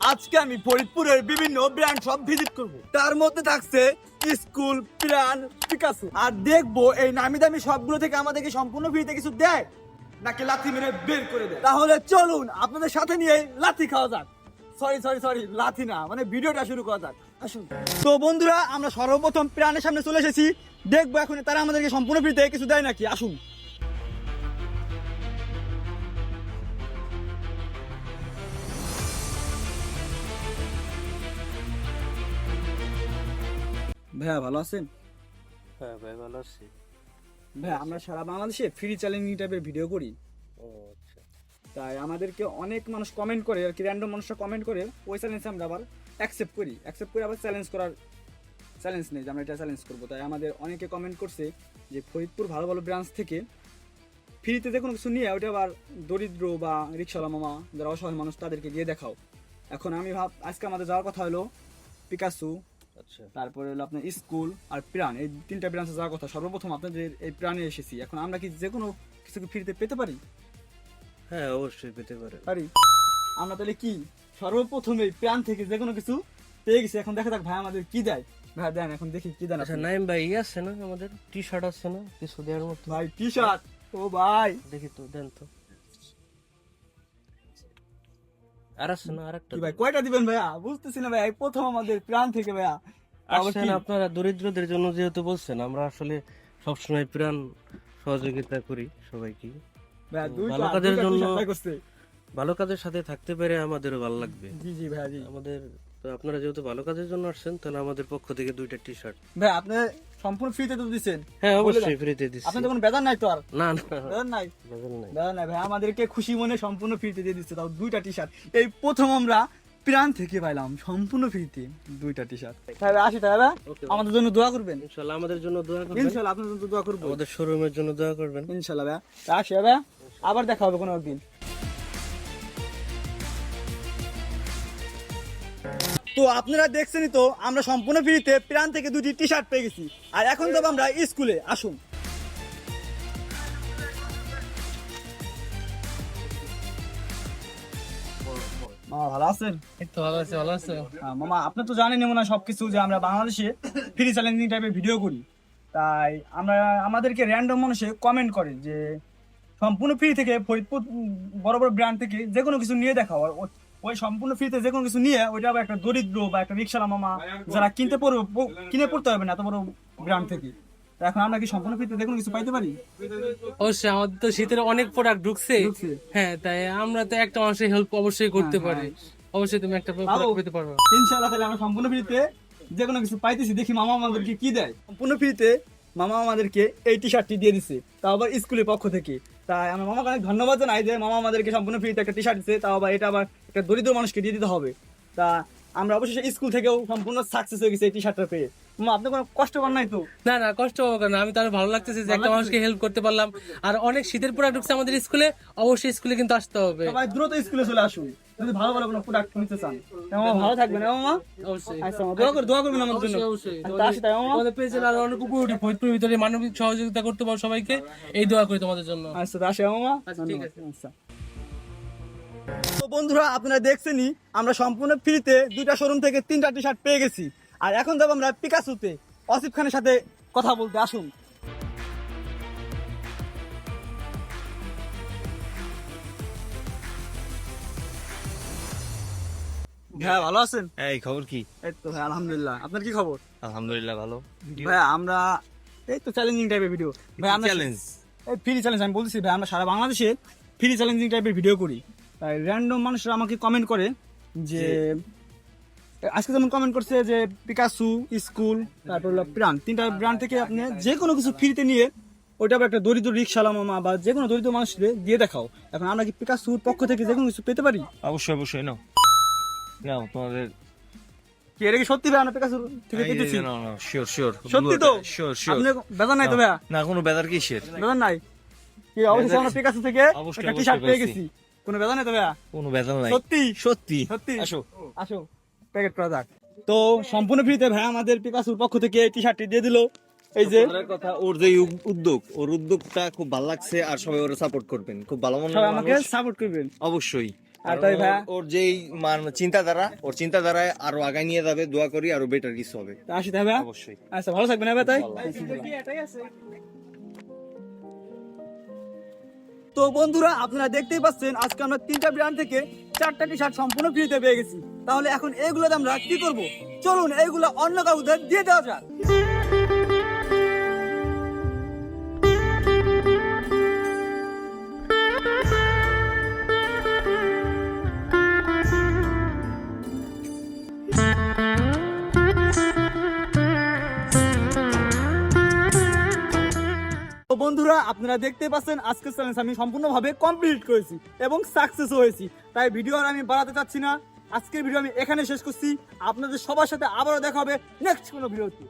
আজকে আমি ফরিদপুরের বিভিন্ন ব্র্যান্ড সব ভিজিট করব। তার মধ্যে থাকছে স্কুল, প্রাণ, পিকাসো। আর দেখবো এই নামি দামি সবগুলো থেকে আমাদেরকে সম্পূর্ণ ফ্রিতে কিছু দেয় নাকি লাথি মেরে বের করে দেয়। তাহলে চলুন আপনাদের সাথে নিয়ে লাথি খাওয়া যাক। সরি লাথি না, মানে ভিডিওটা শুরু করা যাক। আসুন। তো বন্ধুরা, আমরা সর্বপ্রথম প্রাণের সামনে চলে এসেছি। দেখবো এখন তারা আমাদেরকে সম্পূর্ণ ফ্রিতে কিছু দেয় নাকি। আসুন। ভাইয়া ভালো আছেন? হ্যাঁ ভাই, ভালো আছি। ভাই আমরা সারা বাংলাদেশে ফ্রি চ্যালেঞ্জিং টাইপের ভিডিও করি। ও আচ্ছা। তাই আমাদেরকে অনেক মানুষ কমেন্ট করে, আর কি র্যান্ডম মানুষরা কমেন্ট করে, ওই চ্যালেঞ্জ আমরা আবার অ্যাকসেপ্ট করে আবার চ্যালেঞ্জ নেই যে আমরা এটা চ্যালেঞ্জ করবো। তাই আমাদের অনেকে কমেন্ট করছে যে ফরিদপুর ভালো ভালো ব্রাঞ্চ থেকে ফ্রিতে যে কোনো কিছু নিয়ে ওইটা আবার দরিদ্র বা রিক্সাওয়ালা মামা যারা অসহায় মানুষ তাদেরকে দিয়ে দেখাও। এখন আমি আজকে আমাদের যাওয়ার কথা হলো পিকাসো, আচ্ছা, তারপরে হলো আপনার স্কুল আর প্রাণ, এই তিনটা ব্রাঞ্চে যাওয়ার কথা। সর্বপ্রথম আপনাদের এই প্রাণে এসেছি। এখন আমরা কি যে কোনো কিছু ফ্রিতে পেতে পারি? হ্যাঁ অবশ্যই পেতে পারে। পারি। আমরা তাহলে কি সর্বপ্রথম এই প্রাণ থেকে যে কোনো কিছু পেয়ে গেছি। এখন দেখা যাক ভাই আমাদের কি দেয়। ভাই দেন, এখন দেখি কি দেন। আচ্ছা নাইম ভাই, আছে না আমাদের টি শার্ট আছে না কিছু দেওয়ার মতো? ভাই টি শার্ট, ও ভাই দেখি তো, দেন তো। আর আছে না আরেকটা? কি ভাই কয়টা দিবেন ভাইয়া? বুঝতেছি না ভাই, এই প্রথম আমাদের প্রাণ থেকে ভাইয়া। আবার আসছেন কি? আপনারা দরিদ্রদের জন্য যেহেতু বলছেন, আমরা আসলে সবসময় প্রাণ সহযোগিতা করি সবাইকে। ভাইয়া ভালো কাজের দুইটা জন্য, t-shirt ভাই করছে। ভালো কাজের সাথে থাকতে পেরে আমাদেরও ভালো লাগবে। জি ভাইয়া জি। আমাদের তো আপনারা যেহেতু ভালো কাজের জন্য আসছেন, তাহলে আমাদের পক্ষ থেকে 2টা টি শার্ট। ভাই আপনি সম্পূর্ণ ফ্রিতে তো দিচ্ছেন? হ্যাঁ বলে অবশ্যই দেন। ফ্রিতে দিচ্ছি। আপনার তো কোনো বেতন নাই তো? আর না না, বেতন নাই? বেতন নাই। বেতন নাই ভাই, আমাদেরকে খুশি মনে সম্পূর্ণ ফ্রিতে দিয়ে দিচ্ছে, তাও 2টা টি শার্ট। এই প্রথম আমরা প্রাণ থেকে পাইলাম সম্পূর্ণ ফ্রিতে 2টা টি শার্ট। ভাই আসি তাহলে, Okay. আমাদের জন্য দোয়া করবেন। ইনশাআল্লাহ আমাদের জন্য দোয়া করবেন। ইনশাআল্লাহ আপনার জন্য দোয়া করবো। আমাদের শোরুমের জন্য দোয়া করবেন। ইনশাআল্লাহ ভাই। আসি ভাই, আবার দেখা হবে কোনো একদিন। তো আপনারা দেখছেনই তো, আমরা সম্পূর্ণ ফ্রিতে প্রাণ থেকে 2টি টি শার্ট পেয়ে গেছি। আর এখন যাবো আমরা স্কুলে। আসুন। মামা ভালো আছেন? এই তো ভালো আছে, ভালো আছে। মামা আপনি তো জানেনই মনে হয় সবকিছু, যে আমরা বাংলাদেশে ফ্রি চ্যালেঞ্জিং টাইপের ভিডিও করি। তাই আমরা আমাদেরকে র্যান্ডম মানুষে কমেন্ট করে যে সম্পূর্ণ ফ্রি থেকে ফরিদপুর বড় বড় ব্র্যান্ড থেকে যে কোনো কিছু নিয়ে দেখাও। আর ওই সম্পূর্ণ ফ্রিতে যে কোনো কিছু নিয়ে ওইটা আবার একটা দরিদ্র বা একটা রিক্সাওয়ালা মামা যারা কিনে পড়তে হবে না এত বড় ব্র্যান্ড থেকে। তা এখন আমরা কি সম্পূর্ণ ফ্রিতে যে কোনো কিছু পাইতে পারি? অবশ্যই, আমাদের তো শীতের অনেক প্রোডাক্ট ঢুকছে। ঢুকছে। হ্যাঁ, তাই আমরা তো একটা মানুষের হেল্প অবশ্যই করতে হ্যাঁ, পারি। অবশ্যই তুমি একটা পাবো। প্রোডাক্ট পেতে পারবে। ইনশাআল্লাহ তাহলে আমরা সম্পূর্ণ ফ্রিতে যে কোনো কিছু পাইতেছি। দেখি মামা আমাদেরকে কি দেয়। সম্পূর্ণ ফ্রিতে মামা আমাদেরকে এই টি শার্টটি দিয়ে দিচ্ছে, তাও আবার স্কুলের পক্ষ থেকে। তাই আমার মামাকে অনেক ধন্যবাদ জানাই যে মামা আমাদেরকে সম্পূর্ণ ফ্রিতে একটা টি শার্ট দিচ্ছে, তাও আবার এটা আবার একটা দরিদ্র মানুষকে দিয়ে দিতে হবে। তা আমরা অবশ্যই স্কুল থেকেও সম্পূর্ণ সাকসেস হয়ে গেছে এই টি শার্টটা পেয়ে। মামা আপনি কোনো কষ্ট করেন নাই তো? না না, কষ্ট হবে কেন? আমি তার ভালো লাগতেছে যে একটা মানুষকে হেল্প করতে পারলাম। আর অনেক শীতের প্রোডাক্ট ঢুকছে আমাদের স্কুলে, অবশ্যই স্কুলে কিন্তু আসতে হবে। সবাই দ্রুত স্কুলে চলে আসুন যদি ভালো ভালো কোনো প্রোডাক্ট নিতে চান। মামা ভালো থাকবেন মামা। অবশ্যই আচ্ছা মামা, দোয়া করবেন আমাদের জন্য। অবশ্যই। আচ্ছা, আসি তাই মামা। আমাদের পেজে আরো অনেক উপরে ফরিদপুরের ভিতরে মানবিক সহযোগিতা করতে পারো সবাইকে, এই দোয়া করি তোমাদের জন্য। আচ্ছা আসি মামা। আচ্ছা, ঠিক আছে। আচ্ছা। তো বন্ধুরা আপনারা দেখছেনই, আমরা সম্পূর্ণ ফ্রিতে 2টা শোরুম থেকে 3টা টি শার্ট পেয়ে গেছি। আর এখন যাবো আমরা পিকাসোতে আসিফ খানের সাথে কথা বলতে। আসুন। হ্যাঁ ভালো আছেন? এই খবর কি? এই তো ভাই আলহামদুলিল্লাহ। আপনার কি খবর? আলহামদুলিল্লাহ ভালো। ভাই আমরা এই তো চ্যালেঞ্জিং টাইপের ভিডিও। ভাই আমরা চ্যালেঞ্জ এই ফ্রি চ্যালেঞ্জ আমি বলছি ভাই, আমরা সারা বাংলাদেশে ফ্রি চ্যালেঞ্জিং টাইপের ভিডিও করি। তাই র্যান্ডম মানুষরা আমাকে কমেন্ট করে যে আজকে যেমন কমেন্ট করছে যে পিকাসো, স্কুল, তারপর হলো প্রাণ, 3টা ব্র্যান্ড থেকে আপনি যে কোনো কিছু ফ্রিতে নিয়ে ওইটা আবার একটা দরিদ্র রিক্সাওয়ালা মামা বা যে কোনো দরিদ্র মানুষকে দিয়ে দেখাও। এখন আমরা কি পিকাসোর পক্ষ থেকে যে কোনো কিছু পেতে পারি? অবশ্যই নাও নাও তোমাদের। কি এটা কি সত্যি ভাই আমরা পিকাসোর থেকে পেতেছি? শিওর সত্যি তো? শিওর আপনি বেতন নাই তো ভাইয়া? না কোনো বেদার কিসের? বেতন নাই কি? অবশ্যই আমরা পিকাসো থেকে অবশ্যই, একটা টি শার্ট পেয়ে অবশ্যই গেছি। কোনো বেতন নাই তো ভাইয়া? কোনো বেদার নাই। সত্যি সত্যি সত্যি আসো। আসো প্যাকেট করা যাক। তো সম্পূর্ণ ফ্রিতে ভাই আমাদের পিকাসোর পক্ষ থেকে এই টি শার্টটি দিয়ে দিল। এই যে ওনার কথা, ওর যে উদ্যোগটা খুব ভালো লাগছে, আর সবাই ওরা সাপোর্ট করবেন। খুব ভালো মনে সবাই আমাকে সাপোর্ট করবেন। অবশ্যই। আর তাই ভাইয়া ওর যেই চিন্তাধারা, ওর চিন্তাধারায় আরো আগায় নিয়ে যাবে, দোয়া করি আরো বেটার কিছু হবে আসি তাই ভাইয়া। অবশ্যই। আচ্ছা ভালো থাকবেন ভাই তাই। তো বন্ধুরা আপনারা দেখতেই পাচ্ছেন আজকে আমরা 3টা ব্র্যান্ড থেকে 4টা টি শার্ট সম্পূর্ণ ফ্রিতে পেয়ে গেছি। তাহলে এখন এইগুলোতে আমরা কি করব? চলুন এইগুলো অন্য কাউকে দিয়ে দেওয়া যাক। তো বন্ধুরা আপনারা দেখতে পাচ্ছেন আজকের চ্যালেঞ্জ আমি সম্পূর্ণভাবে কমপ্লিট করেছি এবং সাকসেস হয়েছি। তাই ভিডিও আর আমি বাড়াতে চাচ্ছি না, আজকের ভিডিও আমি এখানে শেষ করছি। আপনাদের সবার সাথে আবারও দেখা হবে নেক্সট কোনো ভিডিওতে।